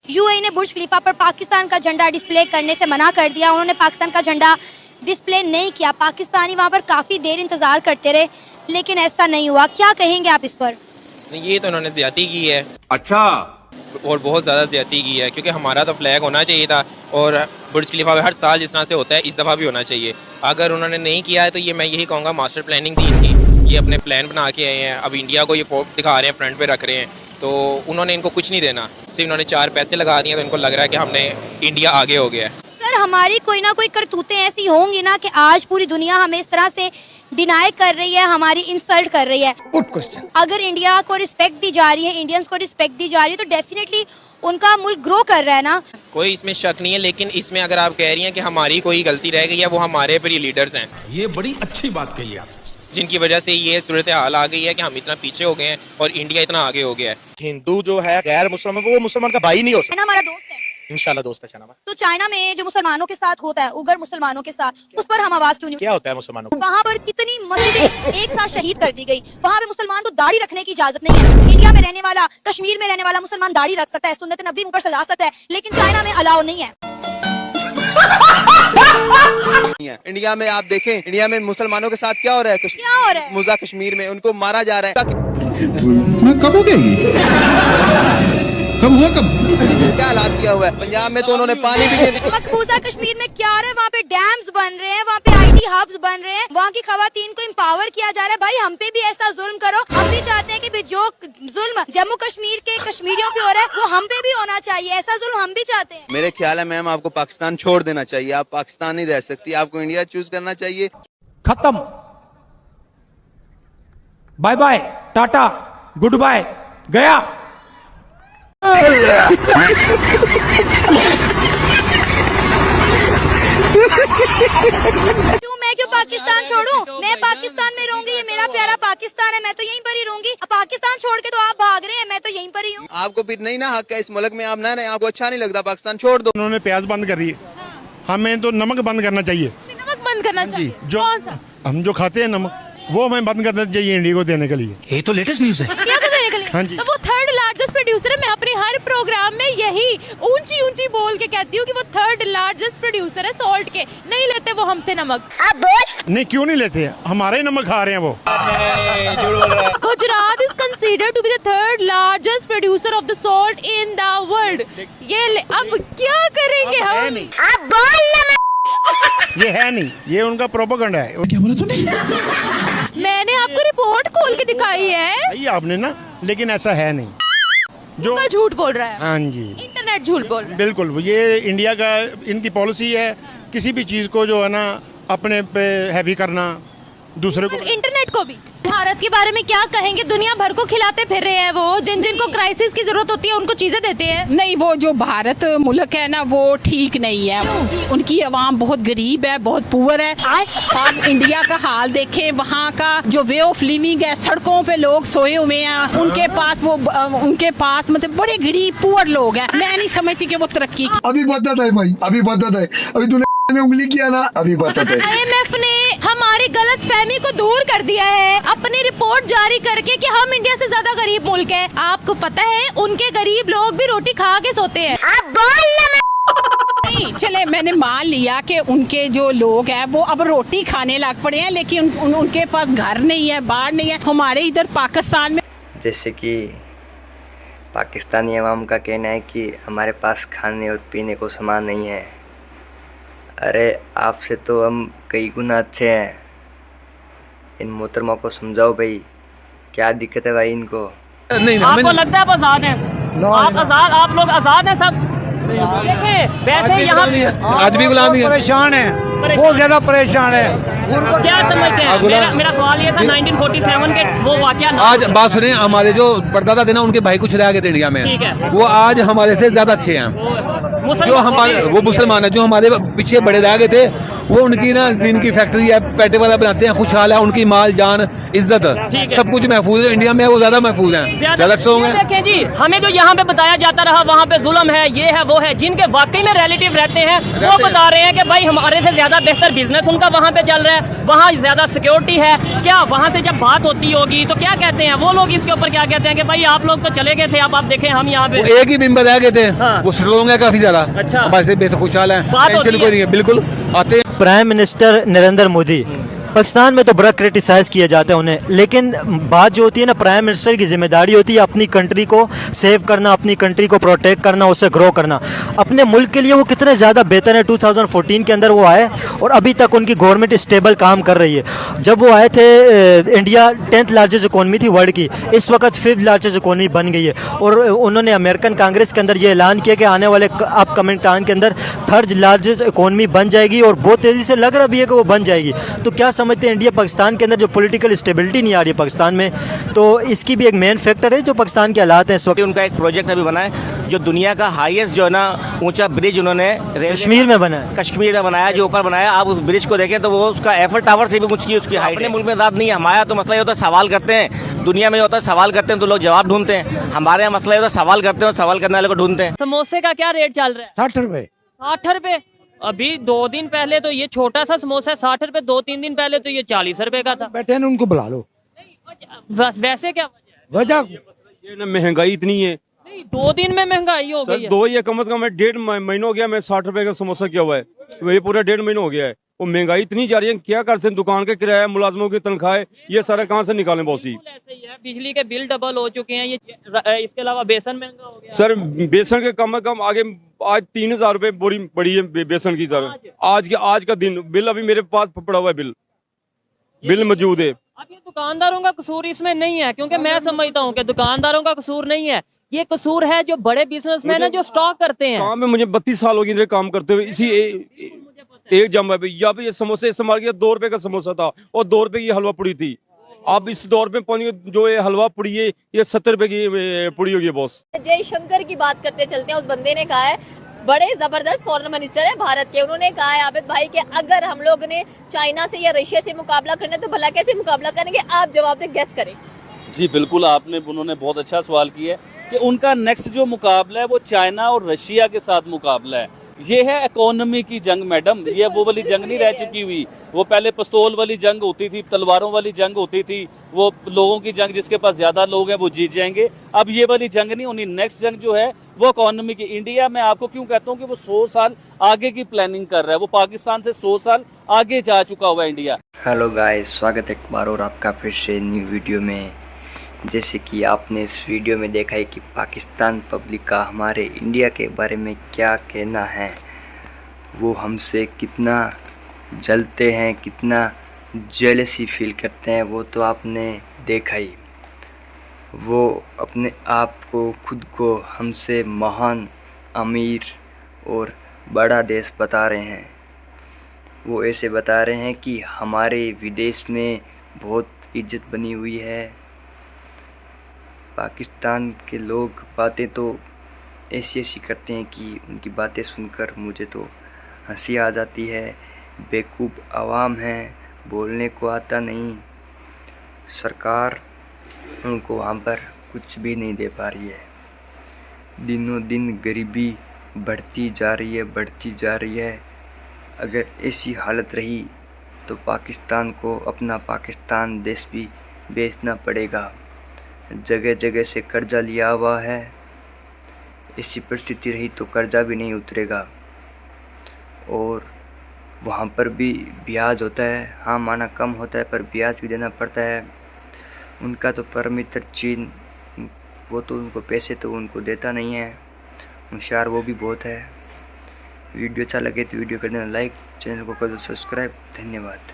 UAE ने बुर्ज खलीफा पर पाकिस्तान का झंडा डिस्प्ले करने से मना कर दिया। उन्होंने पाकिस्तान का झंडा डिस्प्ले नहीं किया। पाकिस्तानी वहाँ पर काफ़ी देर इंतज़ार करते रहे, लेकिन ऐसा नहीं हुआ। क्या कहेंगे आप इस पर? ये तो उन्होंने ज्यादती की है। अच्छा, और बहुत ज़्यादा ज्यादती की है, क्योंकि हमारा तो फ्लैग होना चाहिए था और बुर्ज खलीफा में हर साल जिस तरह से होता है इस दफ़ा भी होना चाहिए। अगर उन्होंने नहीं किया है तो ये मैं यही कहूँगा मास्टर प्लानिंग थी इनकी। ये अपने प्लान बना के आए हैं, अब इंडिया को ये फोर्ट दिखा रहे हैं, फ्रंट पे रख रहे हैं, तो उन्होंने इनको कुछ नहीं देना, सिर्फ उन्होंने 4 पैसे लगा दिए तो इनको लग रहा है कि हमने इंडिया आगे हो गया है। सर, हमारी कोई ना कोई करतूतें ऐसी होंगी ना कि आज पूरी दुनिया हमें इस तरह से डिनाई कर रही है, हमारी इंसल्ट कर रही है। Good question. अगर इंडिया को रिस्पेक्ट दी जा रही है, इंडियंस को रिस्पेक्ट दी जा रही है, तो डेफिनेटली उनका मुल्क ग्रो कर रहा है ना। कोई इसमें शक नहीं है, लेकिन इसमें अगर आप कह रही हैं कि हमारी कोई गलती रह गई है, वो हमारे पर ही लीडर्स हैं। ये बड़ी अच्छी बात कही आप, जिनकी वजह से ये सूरत हाल आ गई है कि हम इतना पीछे हो गए हैं और इंडिया इतना आगे हो गया है। हिंदू जो है गैर मुसलमान, वो मुसलमान का भाई नहीं हो सकता। चाइना हमारा दोस्त है, इंशाल्लाह दोस्त है चाइना में। तो चाइना में जो मुसलमानों के साथ होता है, उगर मुसलमानों के साथ, उस पर हम आवाज क्यों नहीं? क्या होता है मुसलमानों को? वहाँ पर कितनी मस्जिदें एक साथ शहीद कर दी गई। वहाँ पे मुसलमान को दाढ़ी रखने की इजाजत नहीं है। इंडिया में रहने वाला, कश्मीर में रहने वाला मुसलमान दाढ़ी रख सकता है, सुन्नत नबी मुंह पर सजा सकता है, लेकिन चाइना में अलाउ नहीं है। इंडिया में आप देखें, इंडिया में मुसलमानों के साथ क्या हो रहा है? क्या हो रहा है? मुजा कश्मीर में उनको मारा जा रहा है। कब हो गई? कब हुआ? कब? क्या हालात किया हुआ है? पंजाब में तो उन्होंने पानी भी नहीं दिया। मकबूजा कश्मीर में क्या हो रहा है? वहाँ पे डैम्स बन रहे हैं, वहाँ पे आईटी हब्स बन रहे हैं, वहाँ की खवातीन को एम्पावर किया जा रहा है। भाई, हम पे भी ऐसा जुल्म करो। हम भी चाहते हैं कि जो जुल्म जम्मू कश्मीर के कश्मीरियों पे हो रहा है, वो हम पे भी होना चाहिए। ऐसा जुल्म हम भी चाहते हैं। मेरे ख्याल है मैम, आपको पाकिस्तान छोड़ देना चाहिए। आप पाकिस्तान नहीं रह सकती, आपको इंडिया चूज करना चाहिए। खत्म, bye bye, tata, goodbye, गया। क्यों पाकिस्तान छोड़ूं? मैं पाकिस्तान में रहूंगी, ये मेरा प्यारा पाकिस्तान है, मैं तो यहीं पर ही रहूंगी। अब पाकिस्तान छोड़ के तो आप भाग रहे हैं, मैं तो यहीं पर ही हूँ। आपको फिर नहीं ना हक है इस मुल्क में, आप ना रहे, आपको अच्छा नहीं लगता, पाकिस्तान छोड़ दो। उन्होंने प्याज बंद कर दी, हमें तो नमक बंद करना चाहिए। नमक बंद करना चाहिए? जो कौन सा? हम जो खाते हैं नमक, वो हमें बंद करना चाहिए इंडिया को देने के लिए। ये तो लेटेस्ट न्यूज है। क्या को देने के लिए? हाँ जी। तो वो थर्ड लार्जेस्ट प्रोड्यूसर है। मैं अपने हर प्रोग्राम में यही ऊंची ऊंची बोल के कहती हूँ कि वो थर्ड लार्जेस्ट प्रोड्यूसर है सॉल्ट के। नहीं लेते वो हमसे नमक। नहीं, क्यों नहीं लेते? हमारे नमक खा रहे हैं वो। Gujarat is considered to be the third largest producer of the salt in the world. अब क्या करेंगे हम? ये है नहीं, ये उनका प्रोपेगेंडा है। क्या बोला तूने? मैंने आपको रिपोर्ट खोल के दिखाई है। सही आपने ना, लेकिन ऐसा है नहीं। जो झूठ बोल रहा है। हाँ जी, इंटरनेट झूठ बोल रहा है। बिल्कुल। ये इंडिया का, इनकी पॉलिसी है किसी भी चीज को जो है ना अपने पे हैवी करना, दूसरे को। इंटरनेट को भी। भारत के बारे में क्या कहेंगे? दुनिया भर को खिलाते फिर रहे हैं वो। जिन जिनको क्राइसिस की जरूरत होती है उनको चीजें देते हैं। नहीं, वो जो भारत मुल्क है ना, वो ठीक नहीं है। उनकी आवाम बहुत गरीब है, बहुत पुअर है। आप इंडिया का हाल देखें, वहाँ का जो वे ऑफ लिविंग है, सड़कों पे लोग सोए हुए हैं। उनके पास मतलब बड़े गरीब पुअर लोग हैं। मैं नहीं समझती कि वो तरक्की की। अभी बताता है भाई, अभी बताता है। अभी तूने में उंगली किया ना, अभी बताता है। IMF ने हमारी गलत फहमी को दूर कर दिया है अपनी रिपोर्ट जारी करके कि हम इंडिया से ज्यादा गरीब मुल्क है। आपको पता है उनके गरीब लोग भी रोटी खा के सोते हैं। नहीं, चले मैंने मान लिया कि उनके जो लोग हैं वो अब रोटी खाने लग पड़े हैं, लेकिन उनके पास घर नहीं है, बाहर नहीं है। हमारे इधर पाकिस्तान में जैसे कि पाकिस्तानी अवाम का कहना है कि हमारे पास खाने और पीने को सामान नहीं है। अरे आपसे तो हम कई गुना अच्छे हैं। इन मोहतरमा को समझाओ भाई, क्या दिक्कत है भाई इनको? नहीं, आपको लगता है आप आजाद हैं? आप आजाद, आप लोग आजाद हैं सब। वैसे यहाँ आज भी गुलामी है। परेशान है, बहुत ज्यादा परेशान है। क्या समझते हैं? मेरा सवाल ये था, 1947 के वो वाकया। आज बात सुने, हमारे जो परदादा थे ना, उनके भाई कुछ रह गए थे इंडिया में, ठीक है। वो आज हमारे से ज्यादा अच्छे हैं। जो हमारे वो मुसलमान है, जो हमारे पीछे बड़े रह गए थे, वो उनकी ना जिन की फैक्ट्री है, पैटे वाला बनाते हैं, खुशहाल है, उनकी माल जान इज्जत सब कुछ महफूज है। इंडिया में वो ज्यादा महफूज है, ज्यादा स्ट्रॉन्ग है। देखें जी, हमें जो यहाँ पे बताया जाता रहा वहाँ पे जुल्म है, ये है वो है, जिनके वाकई में रिलेटिव रहते हैं वो बता रहे हैं कि भाई हमारे से ज्यादा बेहतर बिजनेस उनका वहाँ पे चल रहा है, वहाँ ज्यादा सिक्योरिटी है। क्या वहाँ से जब बात होती होगी तो क्या कहते हैं वो लोग इसके ऊपर, क्या कहते हैं कि भाई आप लोग तो चले गए थे, अब आप देखें हम यहाँ पे एक ही मेंबर रह गए थे, वो स्ट्रॉन्ग है काफी ज्यादा। अच्छा, हमारे से बेहद खुशहाल है, बात होती टेंशन कोई नहीं है, बिल्कुल आते हैं। प्राइम मिनिस्टर नरेंद्र मोदी पाकिस्तान में तो बड़ा क्रिटिसाइज़ किया जाता है उन्हें, लेकिन बात जो होती है ना, प्राइम मिनिस्टर की जिम्मेदारी होती है अपनी कंट्री को सेव करना, अपनी कंट्री को प्रोटेक्ट करना, उसे ग्रो करना। अपने मुल्क के लिए वो कितने ज़्यादा बेहतर है। 2014 के अंदर वो आए और अभी तक उनकी गवर्नमेंट स्टेबल काम कर रही है। जब वो आए थे इंडिया 10th लार्जेस्ट इकोनॉमी थी वर्ल्ड की, इस वक्त 5th लार्जेस्ट इकोनॉमी बन गई है। और उन्होंने अमेरिकन कांग्रेस के अंदर ये ऐलान किया कि आने वाले अपकमिंग टाइम के अंदर 3rd लार्जेस्ट इकोनॉमी बन जाएगी, और बहुत तेज़ी से लग रहा भी है कि वो बन जाएगी। तो क्या समझते हैं, इंडिया पाकिस्तान के अंदर जो पॉलिटिकल स्टेबिलिटी नहीं आ रही है पाकिस्तान में, तो इसकी भी एक मेन फैक्टर है जो पाकिस्तान के हालात हैं इस वक्त। उनका एक प्रोजेक्ट अभी बना है जो दुनिया का हाईएस्ट जो है ना ऊंचा ब्रिज उन्होंने कश्मीर में बनाया, कश्मीर में बनाया, जो ऊपर बनाया। आप उस ब्रिज को देखें तो वो उसका एफर टावर से भी ऊंची उसकी हाइट। अपने मुल्क में ज़्यादा नहीं है, हमारा तो मसला ये होता है सवाल करते हैं, दुनिया में होता है सवाल करते हैं तो लोग जवाब ढूंढते हैं। हमारे यहाँ मसला ये होता है सवाल करते हैं और सवाल करने वाले को ढूंढते हैं। समोसे का क्या रेट चल रहा है? 60 रुपए। 60 रुपए। अभी 2 दिन पहले तो ये छोटा सा समोसा 60 रुपए, 2-3 दिन पहले तो ये 40 रुपए का था। बैठे ना, उनको बुला लो। बस वैसे क्या वजह ये ना महंगाई इतनी है, नहीं 2 दिन में महंगाई हो गई है। 2 या कम से कम 1.5 महीना हो गया, मैं 60 रुपए का समोसा किया हुआ है, वही पूरा 1.5 महीना हो गया है। वो महंगाई इतनी जा रही है, क्या कर सकते, दुकान के किराया, मुलाजमों की तनख्वाहें, ये सारा कहाँ से निकालें बॉसी। ऐसे ही है, बिजली के बिल डबल हो चुके हैं, ये इसके अलावा बेसन महंगा हो गया। सर बेसन के कम से कम आगे आज 3000 रुपए बोरी पड़ी है बेसन की। सर आज का दिन बिल अभी मेरे पास पड़ा हुआ है, बिल मौजूद है। अब ये दुकानदारों का कसूर इसमें नहीं है, क्योंकि मैं समझता हूँ कि दुकानदारों का कसूर नहीं है, ये कसूर है जो बड़े बिजनेसमैन है जो स्टॉक करते हैं। काम में मुझे 32 साल हो गए काम करते हुए, इसी एक जमा पे यहाँ पे ये समोसे इस्तेमाल किया। 2 रुपए का समोसा था और 2 रुपए की हलवा पुड़ी थी। अब इस दौर पे पहुंच गए, जो ये हलवा पुड़ी है ये 70 रुपए की पुड़ी होगी बॉस। जयशंकर की बात करते चलते हैं, उस बंदे ने कहा है, बड़े जबरदस्त फॉरेन मिनिस्टर है भारत के, उन्होंने कहा है आबिद भाई कि अगर हम लोग ने चाइना से या रशिया से मुकाबला करना है तो भला कैसे मुकाबला करेंगे, आप जवाब दे, गेस करें। जी बिल्कुल, उन्होंने बहुत अच्छा सवाल किया है कि उनका नेक्स्ट जो मुकाबला है वो चाइना और रशिया के साथ मुकाबला है। ये है इकोनॉमी की जंग मैडम, ये वो वाली जंग नहीं रह चुकी हुई। वो पहले पिस्तौल वाली जंग होती थी, तलवारों वाली जंग होती थी, वो लोगों की जंग, जिसके पास ज्यादा लोग हैं वो जीत जाएंगे। अब ये वाली जंग नहीं होनी, नेक्स्ट जंग जो है वो इकोनॉमी की। इंडिया में आपको क्यों कहता हूँ कि वो 100 साल आगे की प्लानिंग कर रहा है, वो पाकिस्तान से 100 साल आगे जा चुका हुआ है इंडिया। हेलो गाइस, स्वागत है एक बार और आपका फिर से न्यू वीडियो में। जैसे कि आपने इस वीडियो में देखा है कि पाकिस्तान पब्लिक का हमारे इंडिया के बारे में क्या कहना है, वो हमसे कितना जलते हैं, कितना जेलसी फील करते हैं, वो तो आपने देखा ही। वो अपने आप को, खुद को हमसे महान, अमीर और बड़ा देश बता रहे हैं। वो ऐसे बता रहे हैं कि हमारे विदेश में बहुत इज्जत बनी हुई है। पाकिस्तान के लोग बातें तो ऐसी ऐसी करते हैं कि उनकी बातें सुनकर मुझे तो हंसी आ जाती है। बेवकूफ़ आवाम है, बोलने को आता नहीं। सरकार उनको वहाँ पर कुछ भी नहीं दे पा रही है। दिनों दिन गरीबी बढ़ती जा रही है, बढ़ती जा रही है। अगर ऐसी हालत रही तो पाकिस्तान को अपना पाकिस्तान देश भी बेचना पड़ेगा। जगह जगह से कर्जा लिया हुआ है। ऐसी परिस्थिति रही तो कर्जा भी नहीं उतरेगा और वहाँ पर भी ब्याज होता है। हाँ, माना कम होता है पर ब्याज भी देना पड़ता है। उनका तो परम मित्र चीन, वो तो उनको पैसे तो उनको देता नहीं है। होशियार वो भी बहुत है। वीडियो अच्छा लगे तो वीडियो कर देना लाइक, चैनल को कर दो सब्सक्राइब। धन्यवाद।